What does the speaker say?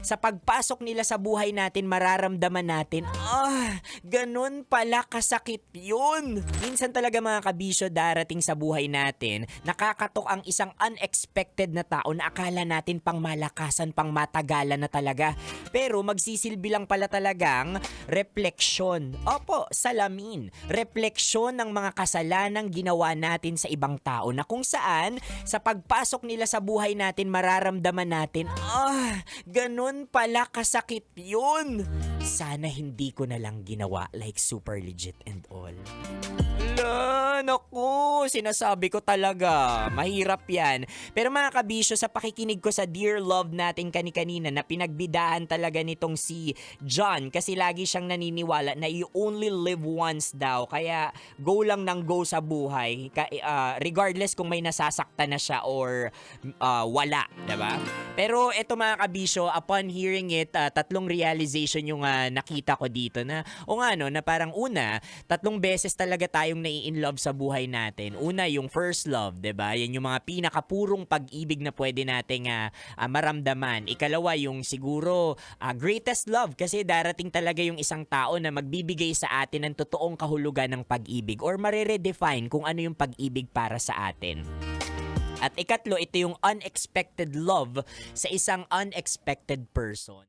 sa pagpasok nila sa buhay natin, mararamdaman natin, ganun pala kasakit yun. Minsan talaga mga kabisyo, darating sa buhay natin, nakakatok ang isang unexpected na tao na akala natin pang malakasan, pang matagalan na talaga. Pero magsisilbi lang pala talagang refleksyon. Opo, salamin. Refleksyon ng mga kasalanang ginawa natin sa ibang tao na kung saan sa pagpasok nila sa buhay natin, mararamdaman natin, ganun pala kasakit yun. Sana hindi ko na lang ginawa, like super legit and all. Naku, sinasabi ko talaga, mahirap yan. Pero mga kabisyo, sa pakikinig ko sa Dear Love natin kani-kanina na pinagbidahan talaga nitong si John, kasi lagi siyang naniniwala na you only live once daw, kaya go lang ng go sa buhay, regardless kung may nasasaktan na siya or wala, diba? Pero eto mga kabisyo, upon hearing it, tatlong realization yung nakita ko dito na, na parang una, tatlong beses talaga tayong nai-inlove sa buhay natin. Una, yung first love, 'di ba? Yan yung mga pinakapurong pag-ibig na pwede nating maramdaman. Ikalawa, yung siguro greatest love, kasi darating talaga yung isang tao na magbibigay sa atin ng totoong kahulugan ng pag-ibig or mare-redefine kung ano yung pag-ibig para sa atin. At ikatlo, ito yung unexpected love sa isang unexpected person.